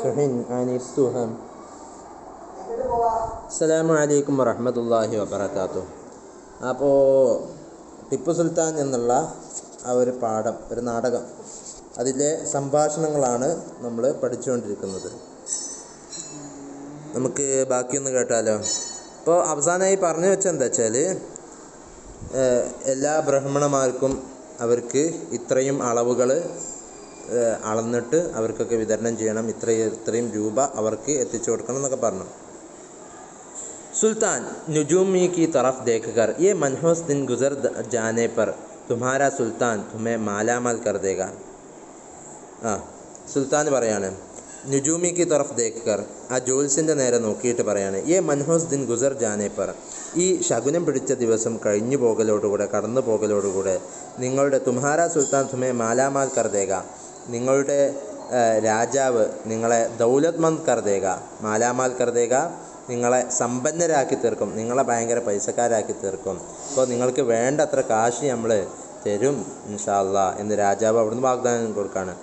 تحن عن التهم. അസ്സലാമു അലൈക്കും വറഹ്മത്തുള്ളാഹി വബറകാതുഹു. അപ്പോൾ ടിപ്പു സുൽത്താൻ എന്നുള്ള ആ ഒരു പാഠം, ഒരു നാടകം, അതിലെ സംഭാഷണങ്ങളാണ് നമ്മൾ പഠിച്ചുകൊണ്ടിരിക്കുന്നത്. നമുക്ക് ബാക്കിയൊന്ന് കേട്ടാലോ. ഇപ്പോൾ അവസാനമായി പറഞ്ഞു വെച്ചെന്താ വെച്ചാൽ, എല്ലാ ബ്രാഹ്മണന്മാർക്കും അവർക്ക് ഇത്രയും അളവുകൾ അളന്നിട്ട് അവർക്കൊക്കെ വിതരണം ചെയ്യണം, ഇത്രയും രൂപ അവർക്ക് എത്തിച്ചു കൊടുക്കണം എന്നൊക്കെ പറഞ്ഞു. सुल्तान नुजूमी की तरफ देखकर ये मनहूस दिन गुजर जाने पर तुम्हारा सुल्तान तुम्हें मालामाल कर देगा. സുൽത്താൻ പറയാണ്, നുജൂമി की तरफ देखकर, ആ ജോത്സ്യൻ്റെ നേരെ നോക്കിയിട്ട് പറയാണ്, യേ മനഹൂസ് ദിൻ ഗുസർ ജാനെ പർ, ഈ ശകുനം പിടിച്ച ദിവസം കഴിഞ്ഞു പോകലോടുകൂടെ, കടന്നു പോകലോടുകൂടെ നിങ്ങളുടെ തുമ്ഹാര സുൽത്താൻ തുമേ മാലാമാൽ കർദേക, നിങ്ങളുടെ രാജാവ് നിങ്ങളെ ദൗലത് മന്ദ് കർദേക, മാലാമാൽ കർദേക, നിങ്ങളെ സമ്പന്നരാക്കി തീർക്കും, നിങ്ങളെ ഭയങ്കര പൈസക്കാരാക്കി തീർക്കും. അപ്പോൾ നിങ്ങൾക്ക് വേണ്ടത്ര കാശ് നമ്മൾ തരും ഇൻഷാ അല്ലാ എന്ന് രാജാവ് അവിടുന്ന് വാഗ്ദാനം കൊടുക്കുകയാണ്.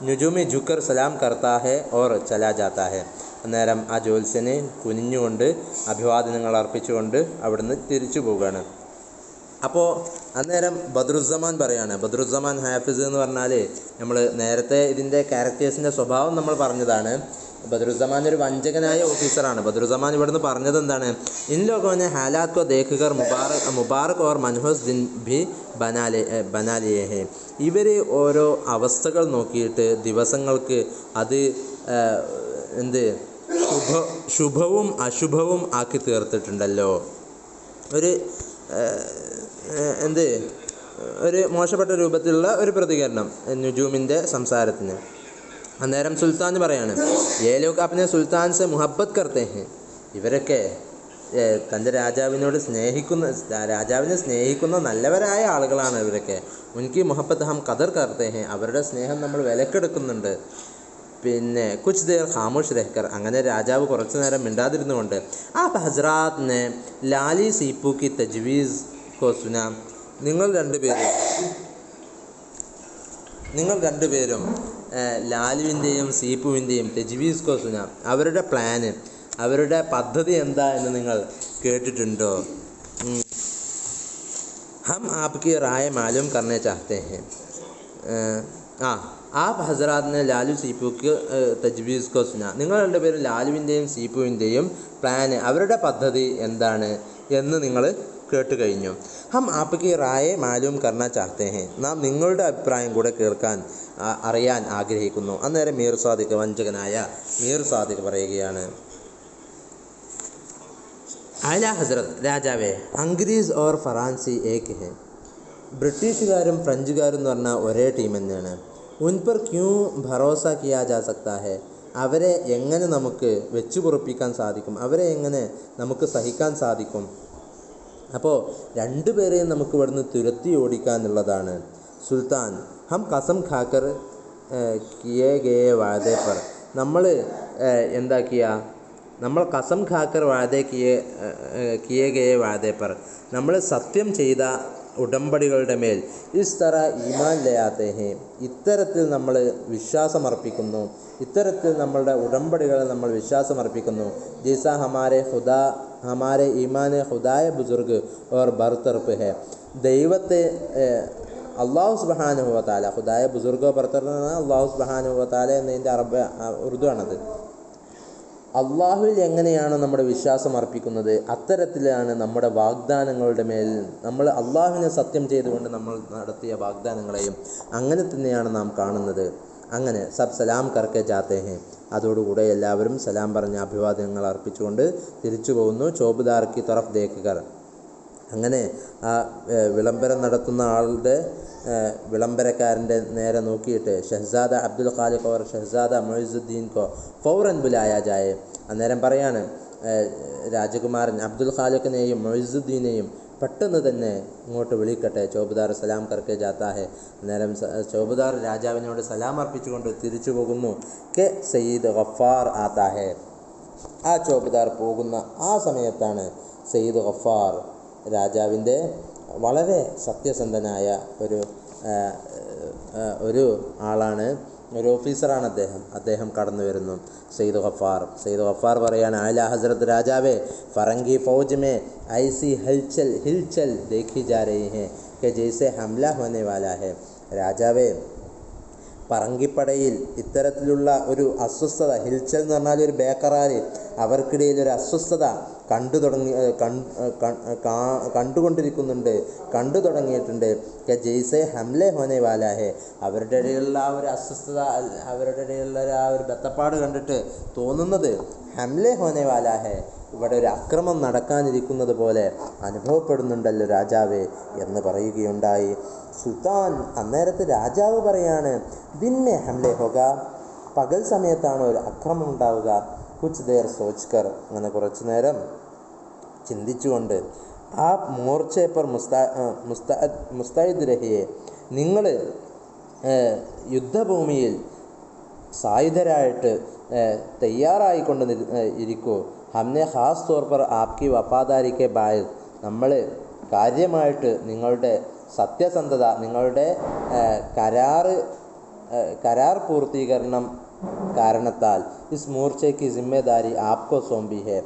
നുജൂമി ജുക്കർ സലാം കർത്താ ഹെ ഓർ ചലാ ജാത്താ ഹെ. അന്നേരം ആ ജോത്സ്യന് കുനിഞ്ഞുകൊണ്ട് അഭിവാദനങ്ങൾ അർപ്പിച്ചുകൊണ്ട് അവിടുന്ന് തിരിച്ചു പോവുകയാണ്. അപ്പോൾ അന്നേരം ബദ്രുസ്സമാൻ പറയാണ്, ബദ്രുസ്സമാൻ ഹാഫിസ് എന്ന് പറഞ്ഞാൽ നമ്മൾ നേരത്തെ ഇതിൻ്റെ ക്യാരക്ടേഴ്സിൻ്റെ സ്വഭാവം നമ്മൾ പറഞ്ഞതാണ്. ബദ്രുസ്സമാൻ ഒരു വഞ്ചകനായ ഓഫീസറാണ്. ബദ്രുസ്സമാൻ ഇവിടുന്ന് പറഞ്ഞത് എന്താണ്, ഇൻ ലോഗോനെ ഹാലാത്ത് കോ ദേഖ്കർ മുബാറക് ഓർ മനഹൂസ് ദിൻ ഭി ബനാലിയേ ഹെ. ഇവർ ഓരോ അവസ്ഥകൾ നോക്കിയിട്ട് ദിവസങ്ങൾക്ക് അത് ശുഭവും അശുഭവും ആക്കി തീർത്തിട്ടുണ്ടല്ലോ. ഒരു മോശപ്പെട്ട രൂപത്തിലുള്ള ഒരു പ്രതികരണം നുജൂമിൻ്റെ സംസാരത്തിന്. അന്നേരം സുൽത്താൻ പറയാണ്, ഏ ലോഗ് അപ്നെ സുൽത്താൻ സെ മുഹബ്ബത്ത് കർത്തേ ഹെ. ഇവരൊക്കെ തൻ്റെ രാജാവിനെ സ്നേഹിക്കുന്ന നല്ലവരായ ആളുകളാണ് ഇവരൊക്കെ. ഉൻകി മുഹബ്ബത്ത് ഹം ഖദർ കർത്തേ ഹെ. അവരുടെ സ്നേഹം നമ്മൾ വിലക്കെടുക്കുന്നുണ്ട്. പിന്നെ കുച്ച് ദേർ ഖാമോഷ് രഹ്കർ, അങ്ങനെ രാജാവ് കുറച്ചു നേരം മിണ്ടാതിരുന്നുകൊണ്ട്, ആ ഹസ്രാത്ത് നെ ലാലി സീപ്പു കി തജ്വീസ് കോ സുന. നിങ്ങൾ രണ്ടുപേരും ലാലുവിൻ്റെയും സീപ്പുവിൻ്റെയും തജ്വീസ് കോ സുന, അവരുടെ പ്ലാന്, അവരുടെ പദ്ധതി എന്താ എന്ന് നിങ്ങൾ കേട്ടിട്ടുണ്ടോ? ഹം ആപ്കി റായ മാലൂം കർണേ ചാഹത്തെ ഹെ. ആപ് ഹസ്രാത്തിനെ ലാലു സീപ്പുക്ക് തജ്വീസ് കോ സുന. നിങ്ങൾ രണ്ടുപേരും ലാലുവിൻ്റെയും സീപ്പുവിൻ്റെയും പ്ലാന്, അവരുടെ പദ്ധതി എന്താണ് എന്ന് നിങ്ങൾ കേട്ട് കഴിഞ്ഞു. ഹം ആപ്കി റായെ മാലൂം കർണ ചാഹത്തെ ഹെ. നാം നിങ്ങളുടെ അഭിപ്രായം കൂടെ അറിയാൻ ആഗ്രഹിക്കുന്നു. അന്നേരം മീർ സാദിഖ്, വഞ്ചകനായ മീർ സാദിഖ് പറയുകയാണ്, ആല ഹസ്രത്ത്, രാജാവേ, അംഗ്രീസ് ഓർ ഫറാൻസി ഏക് ഹെ. ബ്രിട്ടീഷുകാരും ഫ്രഞ്ചുകാരും എന്ന് പറഞ്ഞാൽ ഒരേ ടീം തന്നെയാണ്. ഉൻ പർ ക്യൂ ഭരോസ കിയാ ജാ സക്താ ഹെ. അവരെ എങ്ങനെ നമുക്ക് വെച്ചു പൊറുപ്പിക്കാൻ സാധിക്കും, അവരെ എങ്ങനെ നമുക്ക് സഹിക്കാൻ സാധിക്കും? അപ്പോൾ രണ്ടുപേരെയും നമുക്ക് ഇവിടുന്ന് തുരത്തി ഓടിക്കാനുള്ളതാണ്. സുൽത്താൻ, ഹം കസം ഖാക്കർ കിയേ ഗയേ വാദേ പർ. നമ്മൾ കസം ഖാക്കർ വാദേ കിയേ ഗയേ വാദേ പർ, നമ്മൾ സത്യം ചെയ്ത ഉടമ്പടികളുടെ മേൽ ഇസ് തറ ഈമാൻ ലയാത്തെ ഹെ. ഇത്തരത്തിൽ നമ്മൾ വിശ്വാസമർപ്പിക്കുന്നു, ഇത്തരത്തിൽ നമ്മളുടെ ഉടമ്പടികളെ നമ്മൾ വിശ്വാസമർപ്പിക്കുന്നു. ജൈസാ ഹമാരെ ഈമാനെ ഖുദായ ബുസുർഗ് ഓർ ബർത്തർപ്പ് ഹെ. ദൈവത്തെ അള്ളാഹു സുബ്ഹാനഹു വ തആല, ഖുദായ ബുസുർഗോ ബർത്തർപ്പ് അള്ളാഹു സുബ്ഹാനഹു വ തആല എന്നതിൻ്റെ ഉറുദു ആണത്. അള്ളാഹുവിൽ എങ്ങനെയാണ് നമ്മുടെ വിശ്വാസം അർപ്പിക്കുന്നത്, അത്തരത്തിലാണ് നമ്മുടെ വാഗ്ദാനങ്ങളുടെ മേൽ നമ്മൾ അള്ളാഹുവിനെ സത്യം ചെയ്തുകൊണ്ട് നമ്മൾ നടത്തിയ വാഗ്ദാനങ്ങളെയും അങ്ങനെ തന്നെയാണ് നാം കാണുന്നത്. അങ്ങനെ സബ് സലാം കർക്കെ ജാത്തെ ഹെ. അതോടുകൂടെ എല്ലാവരും സലാം പറഞ്ഞ അഭിവാദനങ്ങൾ അർപ്പിച്ചുകൊണ്ട് തിരിച്ചു പോകുന്നു. ചോബുദാർ കി തറഫ് ദേഖ്കർ. അങ്ങനെ ആ വിളംബരം നടത്തുന്ന ആളുടെ വിളംബരക്കാരൻ്റെ നേരെ നോക്കിയിട്ട് ഷഹ്സാദ അബ്ദുൽ ഖാലിഖ് ഓർ ഷഹ്സാദ മൊയ്സുദ്ദീൻ കോ ഫൗറൻ ബുലായ ജായെ. അന്നേരം പറയാണ്, രാജകുമാരൻ അബ്ദുൽ ഖാലിഖിനെയും മൊയ്സുദ്ദീനെയും പെട്ടെന്ന് തന്നെ ഇങ്ങോട്ട് വിളിക്കട്ടെ. ചോബുദാർ സലാം കർക്കെ ജാത്താ ഹെ. അന്നേരം ചോബുദാർ രാജാവിനോട് സലാം അർപ്പിച്ചുകൊണ്ട് തിരിച്ചു പോകുന്നു. കെ സയ്യിദ് ഗഫാർ ആത്താ ഹെ. ആ ചോബുദാർ പോകുന്ന ആ സമയത്താണ് സയ്യിദ് ഗഫാർ, രാജാവിൻ്റെ വളരെ സത്യസന്ധനായ ഒരു ആളാണ് ഒരു ഓഫീസറാണ് അദ്ദേഹം കടന്നു വരുന്നു. സയ്യിദ് ഗഫാർ പറയാണ്, ആല ഹസ്രത്ത് രാജാവേ, ഫറംഗി ഫൗജ് മേ ഐസി ഹിൽചൽ ദേഖി ജാ രഹി ഹൈ കെ ജൈസെ ഹംല ഹോനെ വാലാ ഹൈ. രാജാവേ, പറങ്കിപ്പടയിൽ ഇത്തരത്തിലുള്ള ഒരു അസ്വസ്ഥത, ഹിൽച്ചൽ എന്ന് പറഞ്ഞാൽ ഒരു ബേക്കറാർ, അവർക്കിടയിൽ ഒരു അസ്വസ്ഥത കണ്ടു തുടങ്ങിയിട്ടുണ്ട്. കെ ജയ്സെ ഹംലെ ഹോനെ വാലാ ഹെ, അവരുടെ ഇടയിലുള്ള ആ ഒരു അസ്വസ്ഥത, അവരുടെ ഇടയിലുള്ള ആ ഒരു ബത്തപ്പാട് കണ്ടിട്ട് തോന്നുന്നത് ഹംലെ ഹോനെ വാലാ ഹെ, ഇവിടെ ഒരു അക്രമം നടക്കാനിരിക്കുന്നത് പോലെ അനുഭവപ്പെടുന്നുണ്ടല്ലോ രാജാവേ എന്ന് പറയുകയുണ്ടായി. സുൽത്താൻ അന്നേരത്ത് രാജാവ് പറയാണ്, ദിന്നെ ഹംലെ ഹോഗ, പകൽ സമയത്താണ് ഒരു അക്രമം ഉണ്ടാവുക. കുച്ച് ദേർ സോച്ച്കർ, അങ്ങനെ കുറച്ചു നേരം ചിന്തിച്ചുകൊണ്ട്, ആ മോർച്ചെ പർ മുസ്തഇദ് രഹിയെ, നിങ്ങൾ യുദ്ധഭൂമിയിൽ സായുധരായിട്ട് തയ്യാറായിക്കൊണ്ട് ഇരിക്കൂ. ഹംനെ ഖാസ് തോർ പർ ആപ്കി വഫാദാരിക്കെ ബായ്, നമ്മൾ കാര്യമായിട്ട് നിങ്ങളുടെ സത്യസന്ധത, നിങ്ങളുടെ കരാർ പൂർത്തീകരണം കാരണത്താൽ ഇസ് മോർച്ചയ്ക്ക് ജിമ്മേദാരി ആപ്കോ സോംബി ഹെ,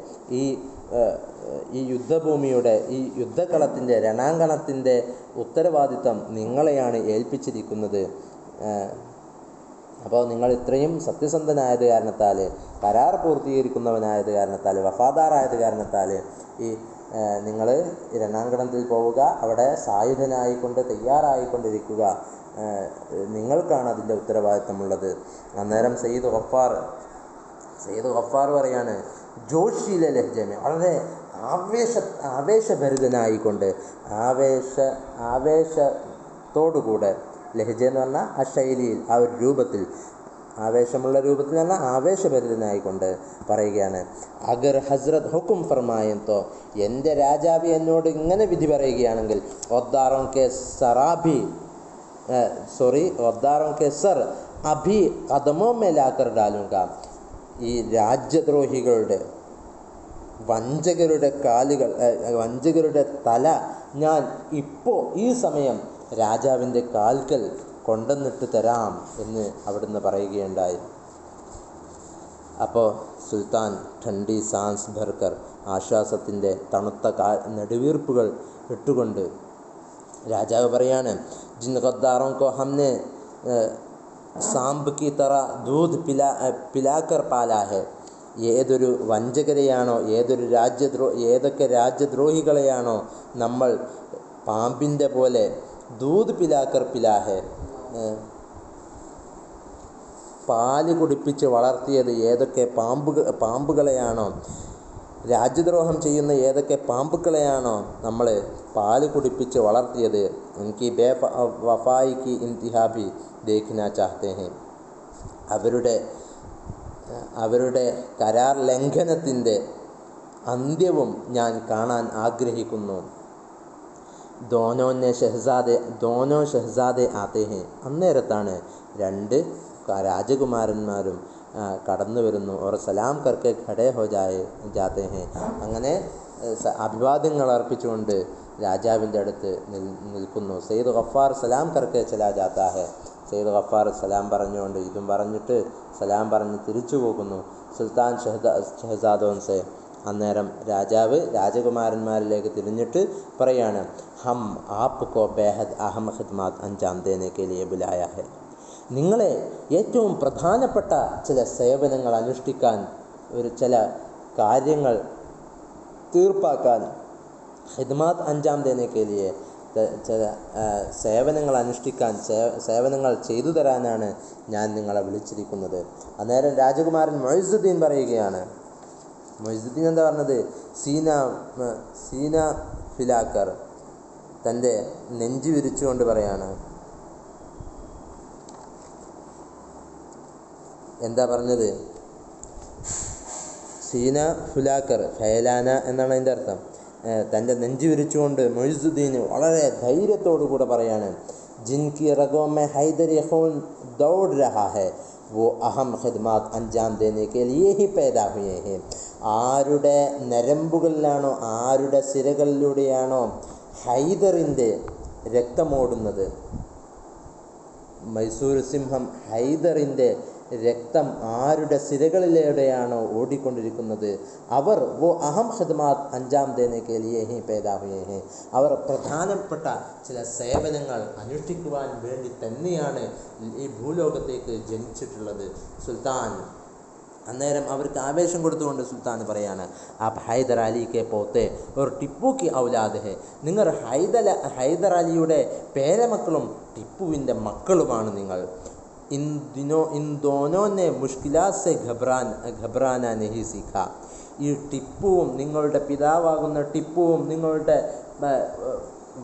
ഈ യുദ്ധഭൂമിയുടെ, ഈ യുദ്ധക്കളത്തിൻ്റെ, രണാങ്കണത്തിൻ്റെ ഉത്തരവാദിത്തം നിങ്ങളെയാണ് ഏൽപ്പിച്ചിരിക്കുന്നത്. അപ്പോൾ നിങ്ങൾ ഇത്രയും സത്യസന്ധനായത് കാരണത്താൽ, കരാർ പൂർത്തീകരിക്കുന്നവനായത് കാരണത്താൽ, വഫാദാറായത് കാരണത്താൽ നിങ്ങൾ രണാങ്കണത്തിൽ പോവുക, അവിടെ സായുധനായിക്കൊണ്ട് തയ്യാറായിക്കൊണ്ടിരിക്കുക, നിങ്ങൾക്കാണ് അതിൻ്റെ ഉത്തരവാദിത്തമുള്ളത്. അന്നേരം സയ്യിദ് ഗഫാർ പറയാണ്, ജോഷിയിലെ ലഹ്ജമേ, വളരെ ആവേശഭരിതനായിക്കൊണ്ട്, ആവേശത്തോടുകൂടെ, ലഹ്ജ എന്ന് പറഞ്ഞാൽ ആ ശൈലിയിൽ, ആ ഒരു രൂപത്തിൽ, ആവേശമുള്ള രൂപത്തിൽ എന്ന് പറഞ്ഞാൽ ആവേശഭരിതനായിക്കൊണ്ട് പറയുകയാണ്, അഗർ ഹസ്രത് ഹുക്കും ഫർമായന്തോ, എൻ്റെ രാജാവി എന്നോട് ഇങ്ങനെ വിധി പറയുകയാണെങ്കിൽ, ഒദ്ദാറോं के सर अभी कदमों में लाकर डालूंगा, ഈ രാജ്യദ്രോഹികളുടെ, വഞ്ചകരുടെ തല ഞാൻ ഇപ്പോൾ ഈ സമയം രാജാവിൻ്റെ കാൽക്കൽ കൊണ്ടുവന്നിട്ട് തരാം എന്ന് അവിടുന്ന് പറയുകയുണ്ടായി. അപ്പോൾ സുൽത്താൻ ഠണ്ഡി സാൻസ് ഭർക്കർ, ആശ്വാസത്തിൻ്റെ തണുത്ത നെടുവീർപ്പുകൾ ഇട്ടുകൊണ്ട് രാജാവ് പറയാണ്, ജിൻ ഗദ്ദാറോं को हमने സാമ്പ് की तरह दूध पिलाकर पाला है, ഏതൊരു വഞ്ചകരെയാണോ, ഏതൊക്കെ രാജ്യദ്രോഹികളെയാണോ നമ്മൾ പാമ്പിൻ്റെ പോലെ ദൂത് പിലാക്കർ പിലാഹെ, പാല് കുടിപ്പിച്ച് വളർത്തിയത് ഏതൊക്കെ പാമ്പുകളെയാണോ, രാജ്യദ്രോഹം ചെയ്യുന്ന ഏതൊക്കെ പാമ്പുകളെയാണോ നമ്മൾ പാല് കുടിപ്പിച്ച് വളർത്തിയത്, എനിക്ക് വഫായിക്ക് ഇന്തിഹാബി ദേഖ്ന ചാഹത്തെ ഹെ, അവരുടെ കരാർ ലംഘനത്തിൻ്റെ അന്ത്യവും ഞാൻ കാണാൻ ആഗ്രഹിക്കുന്നു. ദോനോ ഷഹസാദെ ആത്തെ ഹെ, അന്നേരത്താണ് രണ്ട് രാജകുമാരന്മാരും കടന്നു വരുന്നു. ഓർ സലാം കർക്കെ ഖടേ ഹോ ജാത്തെ ഹെ, അങ്ങനെ അഭിവാദ്യങ്ങൾ അർപ്പിച്ചുകൊണ്ട് രാജാവിൻ്റെ അടുത്ത് നിൽക്കുന്നു. സയ്യിദ് ഗഫാർ സലാം കർക്കെ ചലാ ജാത്താ ഹെ, സയ്യിദ് ഗഫാർ സലാം പറഞ്ഞുകൊണ്ട്, ഇതും പറഞ്ഞിട്ട് സലാം പറഞ്ഞ് തിരിച്ചു പോകുന്നു. സുൽത്താൻ ഷഹസാദോൻസെ, അന്നേരം രാജാവ് രാജകുമാരന്മാരിലേക്ക് തിരിഞ്ഞിട്ട് പറയാണ്, ഹം ആപ്കോ ബേഹദ് അഹം ഖിദ്മാത് അഞ്ചാം ദേനെ കെ ലിയെ ബുലായ ഹെ, നിങ്ങളെ ഏറ്റവും പ്രധാനപ്പെട്ട ചില സേവനങ്ങൾ അനുഷ്ഠിക്കാൻ, ചില കാര്യങ്ങൾ തീർപ്പാക്കാൻ, ഖിദ്മാത്ത് അഞ്ചാം ദേനെ കെ ലിയെ, ചില സേവനങ്ങൾ അനുഷ്ഠിക്കാൻ, സേവനങ്ങൾ ചെയ്തു തരാനാണ് ഞാൻ നിങ്ങളെ വിളിച്ചിരിക്കുന്നത്. അന്നേരം രാജകുമാരൻ മൊയ്സുദ്ദീൻ പറയുകയാണ്, മൊയ്സുദ്ദീൻ എന്താ പറഞ്ഞത്, സീന ഫിലാക്കർ, തൻ്റെ നെഞ്ചു വിരിച്ചുകൊണ്ട് പറയാണ്, എന്താ പറഞ്ഞത്, സീന ഫുലാക്കർ, ഫയലാന എന്നാണ് അതിൻ്റെ അർത്ഥം. തൻ്റെ നെഞ്ചു വിരിച്ചുകൊണ്ട് മൊയ്സുദ്ദീൻ വളരെ ധൈര്യത്തോടു കൂടെ പറയാണ്, ജിൻകി റഗോ മേ ഹൈദരി ഖൂൻ ദൗഡ് രഹാ ഹെ വോ അഹം ഖിദ്മാത്ത് അഞ്ചാം ദേനെ കെ ലിയേ ഹി പൈദാ ഹുയേ ഹെ, ആരുടെ നരമ്പുകളിലാണോ, ആരുടെ സിരകളിലൂടെയാണോ ഹൈദറിൻ്റെ രക്തമോടുന്നത്, മൈസൂർ സിംഹം ഹൈദറിൻ്റെ രക്തം ആരുടെ സിരകളിലൂടെയാണോ ഓടിക്കൊണ്ടിരിക്കുന്നത് അവർ വോ അഹം ഖിദ്മാത്ത് അഞ്ചാം ദേനെ കെ ലിയേ ഹി പേദാ ഹുയേ ഹെ, അവർ പ്രധാനപ്പെട്ട ചില സേവനങ്ങൾ അനുഷ്ഠിക്കുവാൻ വേണ്ടി തന്നെയാണ് ഈ ഭൂലോകത്തേക്ക് ജനിച്ചിട്ടുള്ളത്. സുൽത്താൻ അന്നേരം അവർക്ക് ആവേശം കൊടുത്തുകൊണ്ട് സുൽത്താൻ പറയാണ്, ആപ് ഹൈദർ അലിക്ക് പോത്തെ ഒരു ടിപ്പു കി ഔലാദ് ഹെ, നിങ്ങൾ ഹൈദർ അലിയുടെ പേരമക്കളും ടിപ്പുവിൻ്റെ മക്കളുമാണ് നിങ്ങൾ. ഇൻ ദോനോനെ മുഷ്കിലാത്ത് സെ ഘബ്രാന നഹി സീഖ, ഈ ടിപ്പുവും നിങ്ങളുടെ പിതാവാകുന്ന ടിപ്പുവും നിങ്ങളുടെ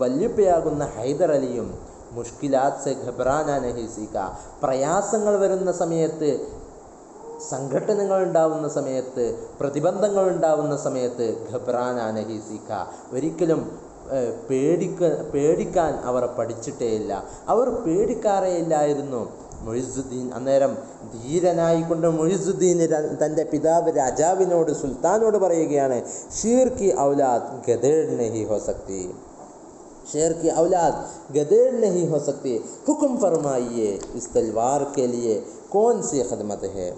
വല്യുപ്പയാകുന്ന ഹൈദർ അലിയും മുഷ്കിലാത്ത് സെ ഘബ്രാന നഹി സീഖ, പ്രയാസങ്ങൾ വരുന്ന സമയത്ത്, സംഘട്ടനങ്ങൾ ഉണ്ടാവുന്ന സമയത്ത്, പ്രതിബന്ധങ്ങൾ ഉണ്ടാവുന്ന സമയത്ത് ഘബ്രാന നഹി സീഖ, ഒരിക്കലും പേടിക്കാൻ അവർ പഠിച്ചിട്ടേയില്ല, അവർ പേടിക്കാറേ ഇല്ലായിരുന്നു. മൊയ്സുദ്ദീൻ അന്നേരം ധീരനായിക്കൊണ്ട് മൊയ്സുദ്ദീൻ തൻ്റെ പിതാവ് രാജാവിനോട് സുൽത്താനോട് പറയുകയാണ്, ഷീർ കി ഔലാദ് ഗദേർ നഹി ഹോ സക്തി, शेर की औलाद गदेड़ नहीं हो सकती, हुक्म फरमाइए इस तलवार के लिए कौन सी खदमत है.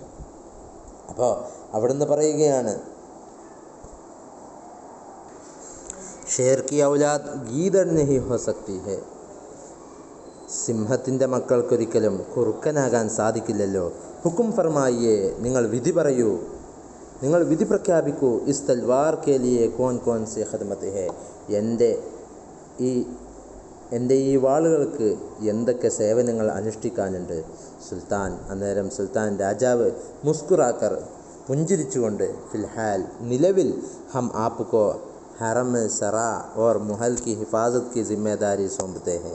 അപ്പോൾ അവിടുന്ന് പറയുകയാണ്, ഷേർ കി ഔലാദ് ഗീദർ നഹി ഹോ സക്തി ഹെ, സിംഹത്തിൻ്റെ മക്കൾക്കൊരിക്കലും കുറുക്കനാകാൻ സാധിക്കില്ലല്ലോ. ഹുക്കും ഫർമായിയെ, നിങ്ങൾ വിധി പറയൂ, നിങ്ങൾ വിധി പ്രഖ്യാപിക്കൂ. ഇസ് തൽവാർ കെ ലിയെ കോൻ കോൻ സി ഖദ്മത്ത് ഹെ, എൻ്റെ ഈ വാളുകൾക്ക് എന്തൊക്കെ സേവനങ്ങൾ അനുഷ്ഠിക്കാനുണ്ട്. സുൽത്താൻ അന്നേരം രാജാവ് മുസ്കുറാക്കർ പുഞ്ചിരിച്ചുകൊണ്ട്, ഫിൽഹാൽ നിലവിൽ ഹം ആപ്കോ ഹറം സറാ ഓർ മുഹൽ കി ഹിഫാസത്ത് കി ജിമ്മേദാരി സോമ്പത്തെ ഹെ,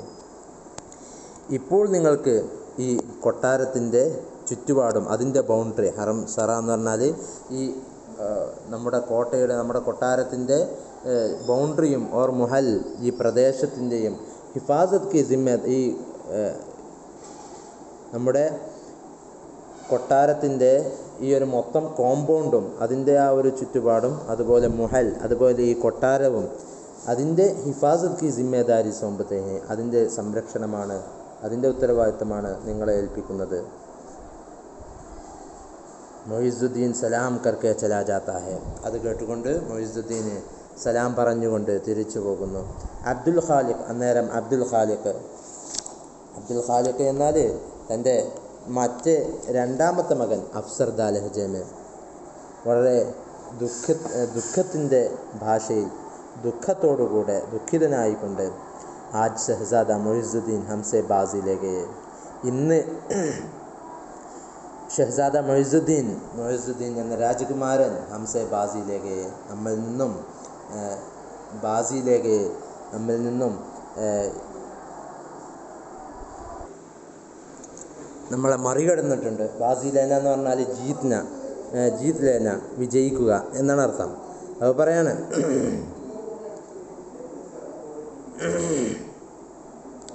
ഇപ്പോൾ നിങ്ങൾക്ക് ഈ കൊട്ടാരത്തിൻ്റെ ചുറ്റുപാടും അതിൻ്റെ ബൗണ്ടറി, ഹറം സറ എന്ന് പറഞ്ഞാൽ ഈ നമ്മുടെ കൊട്ടാരത്തിൻ്റെ ബൗണ്ടറിയും ഓർ മുഹൽ ഈ പ്രദേശത്തിൻ്റെയും ഹിഫാസത്ത് കി ജിമ്മ, ഈ നമ്മുടെ കൊട്ടാരത്തിൻ്റെ ഈ ഒരു മൊത്തം കോമ്പൗണ്ടും അതിൻ്റെ ആ ഒരു ചുറ്റുപാടും, അതുപോലെ മുഹൽ, അതുപോലെ ഈ കൊട്ടാരവും അതിൻ്റെ ഹിഫാസത്ത് കി ജിമ്മേദാരി സോമ്പത്തെ ഹെ, അതിൻ്റെ സംരക്ഷണമാണ്, അതിൻ്റെ ഉത്തരവാദിത്തമാണ് നിങ്ങളെ ഏൽപ്പിക്കുന്നത്. മൊയ്സുദ്ദീൻ സലാം കർക്കെ ചലാ ജാത്താ ഹെ, അത് കേട്ടുകൊണ്ട് മൊയ്സുദ്ദീൻ സലാം പറഞ്ഞുകൊണ്ട് തിരിച്ചു പോകുന്നു. അബ്ദുൽ ഖാലിഖ് എന്നാൽ തൻ്റെ മറ്റ് രണ്ടാമത്തെ മകൻ അഫ്സർദാ ലഹജേമ് വളരെ ദുഃഖത്തിൻ്റെ ഭാഷയിൽ ദുഃഖത്തോടുകൂടെ ദുഃഖിതനായിക്കൊണ്ട്, ആജ് ഷഹസാദ മൊയ്സുദ്ദീൻ ഹംസെ ബാസി ലേ ഗയേ, ഇന്ന് ഷഹസാദ മൊയ്സുദ്ദീൻ എന്ന രാജകുമാരൻ ഹംസെ ബാസി ലേ ഗയേ, നമ്മിൽ നിന്നും നമ്മളെ മറികടന്നിട്ടുണ്ട്. ബാസി ലേന എന്ന് പറഞ്ഞാൽ ജീത് ലേന, വിജയിക്കുക എന്നാണ് അർത്ഥം. അത് പറയാണ്,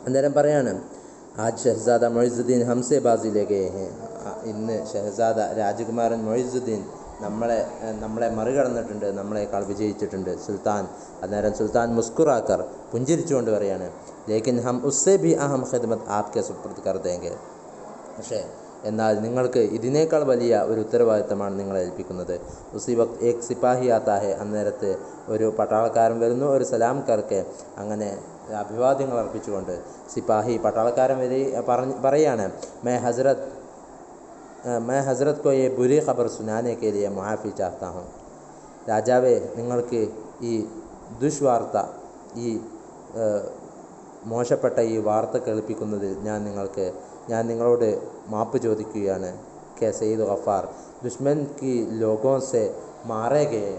അന്നേരം പറയാണ്, ആജ് ഷഹസാദ മൊയ്സുദ്ദീൻ ഹംസെ ബാസി ലേ ഗയേ ഹെ, ഇന്ന് ഷഹസാദ രാജകുമാരൻ മൊയ്സുദ്ദീൻ നമ്മളെ മറികടന്നിട്ടുണ്ട്, നമ്മളെക്കാൾ വിജയിച്ചിട്ടുണ്ട്. അന്നേരം സുൽത്താൻ മുസ്കുറാക്കർ പുഞ്ചിരിച്ചുകൊണ്ട് പറയാണ്, ലേക്കിൻ ഹം ഉസ്സേ ഭി അഹം ഖിദ്മത്ത് ആപ്കെ സുപ്രത് കർ ദേംഗെ, പക്ഷേ എന്നാൽ നിങ്ങൾക്ക് ഇതിനേക്കാൾ വലിയ ഒരു ഉത്തരവാദിത്തമാണ് നിങ്ങളെ ഏൽപ്പിക്കുന്നത്. ഉസി വക്ത് ഏക് സിപ്പാഹി ആത്താ ഹെ, അന്നേരത്ത് ഒരു പട്ടാളക്കാരൻ വരുന്നു, ഒരു സലാം കർക്കെ, അങ്ങനെ അഭിവാദ്യങ്ങൾ അർപ്പിച്ചുകൊണ്ട് പട്ടാളക്കാരൻ പറയാണ്, മേ ഹസ്രത് കോ യേ ബുരി ഖബർ സുനാനെ കെ ലിയെ മുആഫി ചാഹ്താ ഹൂം, രാജാവേ, നിങ്ങൾക്ക് ഈ ദുഷ്വാർത്ത, ഈ മോശപ്പെട്ട ഈ വാർത്ത കേൾപ്പിക്കുന്നതിൽ ഞാൻ നിങ്ങളോട് മാപ്പ് ചോദിക്കുകയാണ്. കെ സയ്യിദ് ഗഫാർ ദുഷ്മൻ കി ലോഗോं से മാറേ ഗയേ,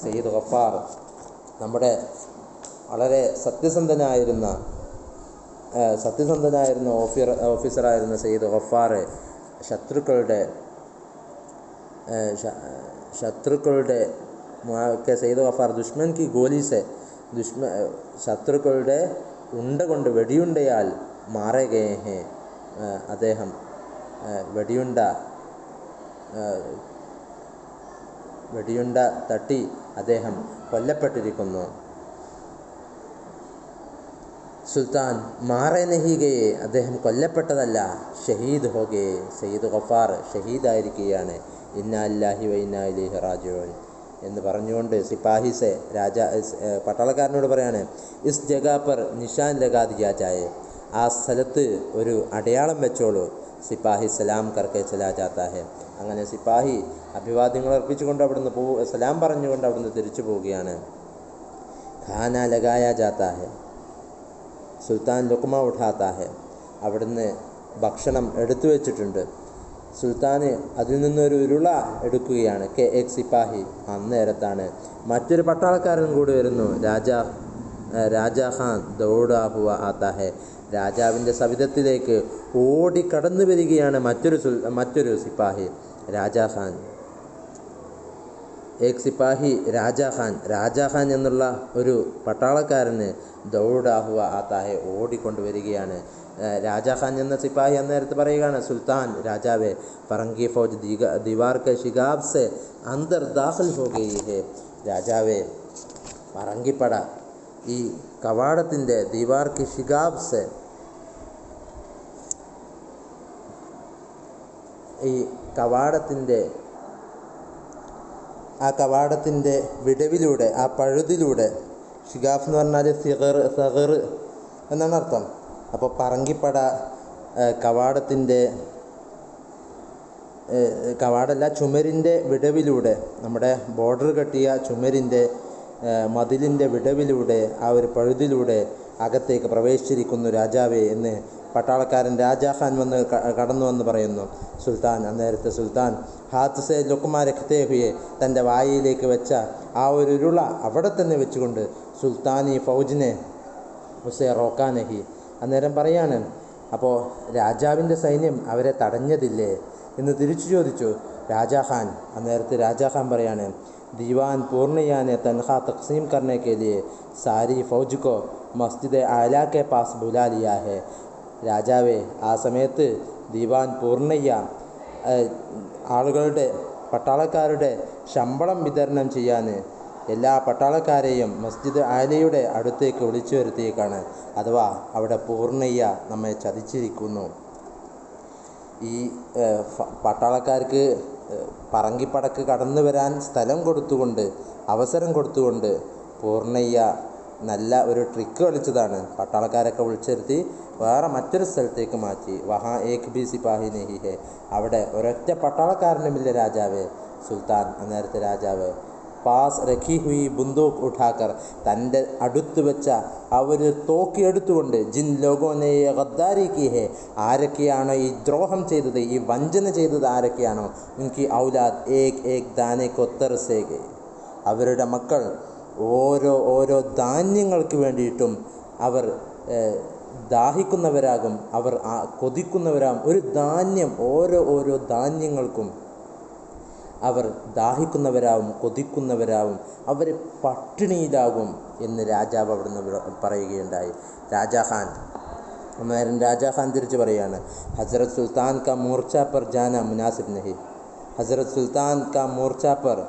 സയ്യിദ് ഗഫാർ നമ്മുടെ വളരെ സത്യസന്ധനായിരുന്ന ഓഫീസറായിരുന്ന സയ്യിദ് ഗഫാർ ശത്രുക്കളുടെ സയ്യിദ് ഗഫാർ ദുഷ്മൻ കി ഗോലി സെ, ശത്രുക്കളുടെ ഉണ്ട കൊണ്ട്, വെടിയുണ്ടയാൽ മാറേ ഗയേ ഹെ, അദ്ദേഹം വെടിയുണ്ട തട്ടി അദ്ദേഹം കൊല്ലപ്പെട്ടിരിക്കുന്നു. സുൽത്താൻ മാറേ നഹി ഗയെ, അദ്ദേഹം കൊല്ലപ്പെട്ടതല്ല, ഷഹീദ് ഹോ ഗയെ, സയ്യിദ് ഗഫാർ ഷഹീദായിരിക്കുകയാണ്. ഇന്നാ ലില്ലാഹി വ ഇന്നാ ഇലൈഹി റാജിഊൻ എന്ന് പറഞ്ഞുകൊണ്ട് സിപ്പാഹിസെ പട്ടാളക്കാരനോട് പറയാണ്, ഇസ് ജഗാ പർ നിഷാൻ ലഗാ ദിയാ ജായേ, ആ സ്ഥലത്ത് ഒരു അടയാളം വെച്ചോളൂ. സിപ്പാഹി സലാം കർക്കെ ചലാ ജാത്താ ഹെ. അങ്ങനെ സിപ്പാഹി അഭിവാദ്യങ്ങൾ അർപ്പിച്ചുകൊണ്ട് അവിടുന്ന് സലാം പറഞ്ഞുകൊണ്ട് അവിടുന്ന് തിരിച്ചു പോവുകയാണ്. ഖാന ലഗായ ജാത്താ ഹെ, സുൽത്താൻ ലുക്മ ഉഠാത്താ ഹെ, അവിടുന്ന് ഭക്ഷണം എടുത്തു വെച്ചിട്ടുണ്ട്. സുൽത്താന് അതിൽ നിന്നൊരു ഉരുള എടുക്കുകയാണ്. കെ എക് സിപ്പാഹി, അന്നേരത്താണ് മറ്റൊരു പട്ടാളക്കാരൻ കൂടി വരുന്നു. രാജാ ഖാൻ ദൗഡാ ഹുവ ആത്താ ഹെ, രാജാവിൻ്റെ സവിധത്തിലേക്ക് ഓടി കടന്നു വരികയാണ് മറ്റൊരു സിപ്പാഹി. രാജാ ഖാൻ ഏക് സിപ്പാഹി രാജാ ഖാൻ എന്നുള്ള ഒരു പട്ടാളക്കാരന് ദൗഡാ ഹുവ ആത്താ ഹെ, ഓടിക്കൊണ്ടുവരികയാണ്. രാജാ ഖാൻ എന്ന സിപ്പാഹി അന്നേരത്ത് പറയുകയാണ്, സുൽത്താൻ രാജാവേ, ഫറങ്കി ഫൗജ് ദീവാർ കെ ഷിഗാബ് സെ അന്തർ ദാഖിൽ ഹോ ഗയി ഹെ, രാജാവേ, ഫറങ്കിപ്പട ഈ കവാടത്തിൻ്റെ ദീവാർ കി ഷിഗാബ് സെ, ഈ കവാടത്തിൻ്റെ വിടവിലൂടെ, ആ പഴുതിലൂടെ, ഷിഗാഫ് എന്ന് പറഞ്ഞാൽ സഗർ എന്നാണ് അർത്ഥം. അപ്പോൾ പറങ്കിപ്പട ചുമരിൻ്റെ വിടവിലൂടെ, നമ്മുടെ ബോർഡർ കെട്ടിയ ചുമരിൻ്റെ മതിലിൻ്റെ വിടവിലൂടെ, ആ ഒരു പഴുതിലൂടെ അകത്തേക്ക് പ്രവേശിച്ചിരിക്കുന്നു രാജാവേ എന്ന് പട്ടാളക്കാരൻ രാജാ ഖാൻ കടന്നു വന്ന് പറയുന്നു. സുൽത്താൻ അന്നേരത്തെ സുൽത്താൻ ഹാത്ത് സെ ലുക്മ രഖ്തേ ഹുയെ, തൻ്റെ വായിലേക്ക് വെച്ച ആ ഒരു ഉരുള അവിടെ തന്നെ വെച്ചുകൊണ്ട് സുൽത്താൻ ഈ ഫൗജിനെ ഉസെ റോക്കാനഹി, അന്നേരം പറയാണ്, അപ്പോൾ രാജാവിൻ്റെ സൈന്യം അവരെ തടഞ്ഞതില്ലേ എന്ന് തിരിച്ചു ചോദിച്ചു രാജാ ഖാൻ. അന്നേരത്ത് രാജാ ഖാൻ പറയാണ്, ദീവാൻ പൂർണ്ണയാനെ തൻഖാ തഖ്സീം കർനെ കെ ലിയെ സാരി ഫൗജ് കോ മസ്ജിദ് ആലാ കെ പാസ് ബുലാ ലിയാ ഹെ, രാജാവേ, ആ സമയത്ത് ദീവാൻ പൂർണ്ണയ്യ പട്ടാളക്കാരുടെ ശമ്പളം വിതരണം ചെയ്യാൻ എല്ലാ പട്ടാളക്കാരെയും മസ്ജിദ് ആലയുടെ അടുത്തേക്ക് വിളിച്ചു വരുത്തിയേക്കാണ്. അഥവാ അവിടെ പൂർണ്ണയ്യ നമ്മെ ചതിച്ചിരിക്കുന്നു. ഈ പട്ടാളക്കാർക്ക് പറങ്കിപ്പടക്ക് കടന്നു വരാൻ സ്ഥലം കൊടുത്തുകൊണ്ട്, അവസരം കൊടുത്തുകൊണ്ട് പൂർണ്ണയ്യ നല്ല ഒരു ട്രിക്ക് കളിച്ചതാണ്. പട്ടാളക്കാരൊക്കെ വിളിച്ചിരുത്തി വേറെ മറ്റൊരു സ്ഥലത്തേക്ക് മാറ്റി. വഹാ ഏക് ബി സിപ്പാഹി നഹി ഹെ, അവിടെ ഒരൊറ്റ പട്ടാളക്കാരനുമില്ല രാജാവേ. സുൽത്താൻ അന്നേരത്തെ രാജാവ് പാസ് രഖി ഹുയി ബുന്ദൂഖ് ഉഠാക്കർ, തൻ്റെ അടുത്ത് വെച്ച ആ ഒരു തോക്കി എടുത്തുകൊണ്ട്, ജിൻ ലോകോനെ ഗദ്ദാരി കി ഹെ, ആരൊക്കെയാണോ ഈ ദ്രോഹം ചെയ്തത്, ഈ വഞ്ചന ചെയ്തത് ആരൊക്കെയാണോ, ഉൻകി ഔലാദ് ഏക് ഏക് ദാനെ കൊത്തർ സേകെ, അവരുടെ മക്കൾ ഓരോ ധാന്യങ്ങൾക്ക് വേണ്ടിയിട്ടും അവർ ദാഹിക്കുന്നവരാകും, അവർ കൊതിക്കുന്നവരാകും. ഒരു ധാന്യം, ഓരോ ധാന്യങ്ങൾക്കും അവർ ദാഹിക്കുന്നവരാവും, കൊതിക്കുന്നവരാവും, അവർ പട്ടിണിയിലാകും എന്ന് രാജാവ് അവിടുന്ന് പറയുകയുണ്ടായി. രാജാ ഖാൻ തിരിച്ചു പറയുകയാണ്, ഹസ്രത്ത് സുൽത്താൻ കാ മോർച്ച പർ ജാന മുനാസിബ് നഹി, ഹസ്രത്ത് സുൽത്താൻ കാ മോർച്ച പർ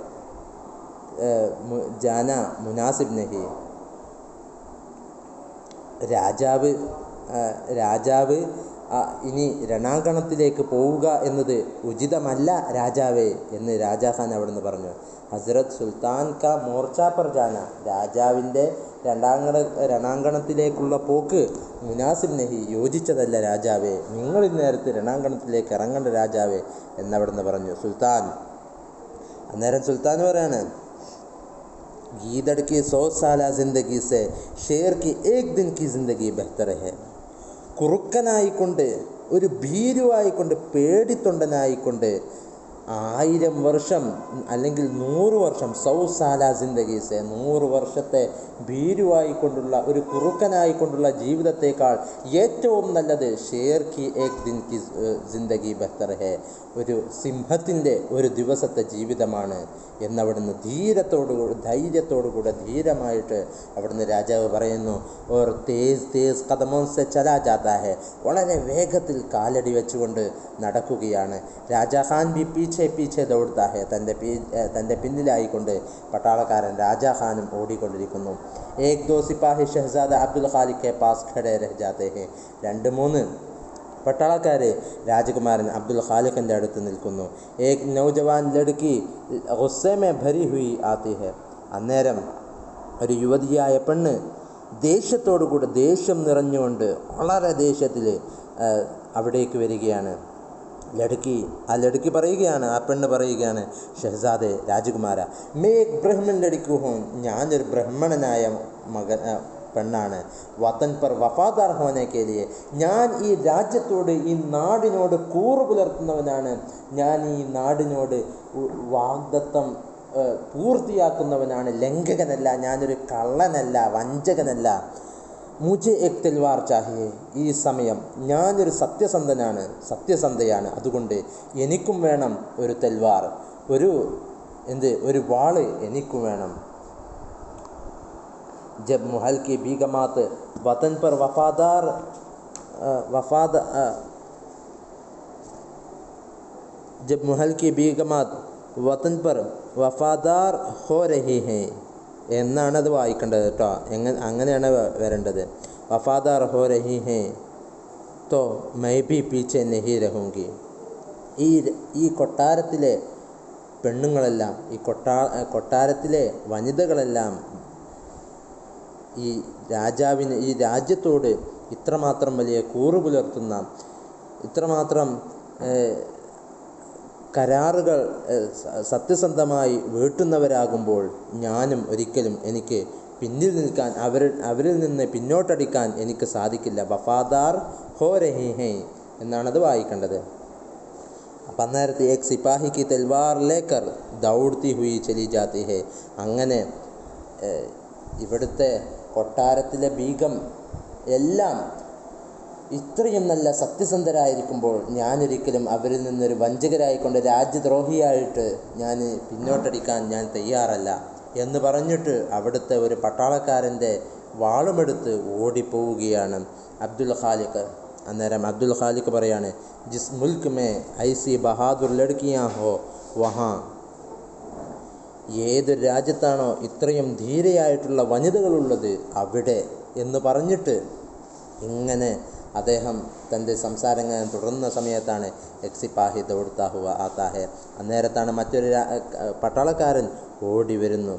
ജാന മുനാസിബ് നഹി, രാജാവ് ഇനി രണാങ്കണത്തിലേക്ക് പോവുക എന്നത് ഉചിതമല്ല രാജാവേ എന്ന് രാജാ ഖാൻ അവിടുന്ന് പറഞ്ഞു. ഹസ്രത്ത് സുൽത്താൻ കാ മോർച്ച പർ ജാന, രാജാവിൻ്റെ രണാങ്കണത്തിലേക്കുള്ള പോക്ക് മുനാസിബ് നഹി, യോജിച്ചതല്ല രാജാവേ, നിങ്ങൾ ഇന്നേരത്ത് രണാങ്കണത്തിലേക്ക് ഇറങ്ങേണ്ട രാജാവേ എന്നവിടുന്ന് പറഞ്ഞു സുൽത്താൻ. അന്നേരം സുൽത്താൻ പറയാണ്, ഗീദड़ की 100 साल ज़िंदगी से शेर की एक दिन की ज़िंदगी बेहतर है, കുറുക്കനായിക്കൊണ്ട്, ഒരു ഭീരുവായിക്കൊണ്ട്, പേടിത്തൊണ്ടനായിക്കൊണ്ട് 1000 വർഷം അല്ലെങ്കിൽ 100 വർഷം, 100 സാല ജിന്ദഗീസെ, 100 വർഷത്തെ ഭീരുവായിക്കൊണ്ടുള്ള ഒരു കുറുക്കനായിക്കൊണ്ടുള്ള ജീവിതത്തേക്കാൾ ഏറ്റവും നല്ലത് ഷേർ കി ഏക് ദിൻ കി ജിന്ദഗി ബെഹ്തർ ഹെ, ഒരു സിംഹത്തിൻ്റെ ഒരു ദിവസത്തെ ജീവിതമാണ് എന്നവിടുന്ന് ധൈര്യത്തോടുകൂടെ ധീരമായിട്ട് അവിടുന്ന് രാജാവ് പറയുന്നു. ഓർ തേസ് കദമോൻ സെ ചലാ ജാതാ ഹെ, വളരെ വേഗത്തിൽ കാലടി വെച്ചുകൊണ്ട് നടക്കുകയാണ്. രാജാ ഖാൻ ബി പീछെ പീछെ ദൗഡ്താ ഹെ, തൻ്റെ പിന്നിലായിക്കൊണ്ട് പട്ടാളക്കാരൻ രാജാ ഖാനും ഓടിക്കൊണ്ടിരിക്കുന്നു. ഏക് ദോ സിപ്പാഹി ഷഹസാദ അബ്ദുൽ ഖാലിഖ് കെ പാസ് ഖഡേ രഹ് ജാത്തെ ഹെ, 2-3 പട്ടാളക്കാർ രാജകുമാരൻ അബ്ദുൽ ഖാലിഖിൻ്റെ അടുത്ത് നിൽക്കുന്നു. ഏക് നൗജവാൻ ലഡ്കി ഗുസ്സേ മേ ഭരി ഹുയി ആത്തി ഹെ, അന്നേരം ഒരു യുവതിയായ പെണ്ണ് ദേഷ്യത്തോടുകൂടി, ദേഷ്യം നിറഞ്ഞുകൊണ്ട് വളരെ ദേഷ്യത്തിൽ അവിടേക്ക് വരികയാണ്. ആ ലഡ്കി പറയുകയാണ്, ആ പെണ്ണ് പറയുകയാണ്, ഷഹസാദെ, രാജകുമാര, മേ ഏക് ബ്രഹ്മൻ ലഡ്കി ഹൂം, ഞാനൊരു ബ്രഹ്മണനായ പെണ്ണാണ്. വതൻ പർ വഫാദാർ ഹോനെ കെ ലിയെ, ഞാൻ ഈ രാജ്യത്തോട്, ഈ നാടിനോട് കൂറ് പുലർത്തുന്നവനാണ്. ഞാൻ ഈ നാടിനോട് വാഗ്ദത്തം പൂർത്തിയാക്കുന്നവനാണ്, ലംഘകനല്ല, ഞാനൊരു കള്ളനല്ല, വഞ്ചകനല്ല. മുझे एक തൽവാർ ചാഹിയെ, ഈ സമയം ഞാനൊരു സത്യസന്ധയാണ്, അതുകൊണ്ട് എനിക്കും വേണം ഒരു തൽവാർ, ഒരു വാള് എനിക്കും വേണം. जब महल की बीगमात वतन पर जब महल की बीगमात वतन पर वफादार हो रही हैं എന്നാണത് വായിക്കേണ്ടത് കേട്ടോ. അങ്ങനെയാണ് വരേണ്ടത്. വഫാദാർ ഹോ രഹി ഹേ തോ മൈ ബി പീച്ചെ നഹി രഹൂങ്കി. ഈ കൊട്ടാരത്തിലെ പെണ്ണുങ്ങളെല്ലാം, ഈ കൊട്ടാരത്തിലെ വനിതകളെല്ലാം ഈ രാജ്യത്തോട് ഇത്രമാത്രം വലിയ കൂറ് പുലർത്തുന്ന, ഇത്രമാത്രം കരാറുകൾ സത്യസന്ധമായി വീട്ടുന്നവരാകുമ്പോൾ ഞാനും ഒരിക്കലും എനിക്ക് പിന്നിൽ നിൽക്കാൻ, അവരിൽ നിന്ന് പിന്നോട്ടടിക്കാൻ എനിക്ക് സാധിക്കില്ല. വഫാദാർ ഹോ രഹി ഹേ എന്നാണത് വായിക്കേണ്ടത്. അപ്പം അന്നേരത്തെ ഏക് സിപ്പാഹിക്ക് തൽവാർ ലേക്കർ ദൗഡ്തി ഹുയി ചലി ജാത്തി ഹേ, അങ്ങനെ ഇവിടുത്തെ കൊട്ടാരത്തിലെ ബീഗം എല്ലാം ഇത്രയും നല്ല സത്യസന്ധരായിരിക്കുമ്പോൾ ഞാനൊരിക്കലും അവരിൽ നിന്നൊരു വഞ്ചകരായിക്കൊണ്ട്, രാജ്യദ്രോഹിയായിട്ട് ഞാൻ പിന്നോട്ടടിക്കാൻ ഞാൻ തയ്യാറല്ല എന്ന് പറഞ്ഞിട്ട് അവിടുത്തെ ഒരു പട്ടാളക്കാരൻ്റെ വാളുമെടുത്ത് ഓടിപ്പോവുകയാണ് അബ്ദുൽ ഖാലിഖ്. അന്നേരം അബ്ദുൽ ഖാലിഖ് പറയാണ്, ജിസ് മുൽക്ക് മേ ഐസി ബഹാദുർ ലഡ്കിയാ ഹോ വഹാ, ഏതൊരു രാജ്യത്താണോ ഇത്രയും ധീരയായിട്ടുള്ള വനിതകളുള്ളത് അവിടെ എന്ന് പറഞ്ഞിട്ട് ഇങ്ങനെ അദ്ദേഹം തൻ്റെ സംസാരങ്ങൾ തുടർന്ന സമയത്താണ് എക് സിപ്പാഹി ദൗഡ്താ ഹുവ ആതാ ഹെ, അന്നേരത്താണ് മറ്റൊരു പട്ടാളക്കാരൻ ഓടി വരുന്നു.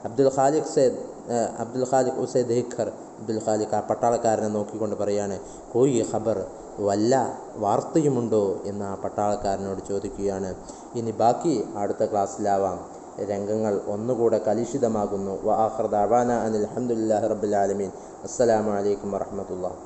അബ്ദുൽ ഖാലിഖ് ഉസേ ദേഖർ, അബ്ദുൽ ഖാലിഖ് ആ പട്ടാളക്കാരനെ നോക്കിക്കൊണ്ട് പറയാണ്, കോയി ഖബർ, വല്ല വാർത്തയുമുണ്ടോ എന്ന് ആ പട്ടാളക്കാരനോട് ചോദിക്കുകയാണ്. ഇനി ബാക്കി അടുത്ത ക്ലാസ്സിലാവാം. രംഗങ്ങൾ ഒന്നുകൂടെ കലുഷിതമാകുന്നു. വ ആഖിറു ദഅവാന അനിൽ ഹംദുലില്ലാഹി റബ്ബിൽ ആലമീൻ. അസ്സലാമു അലൈക്കും വറഹ്മത്തുള്ളാഹി.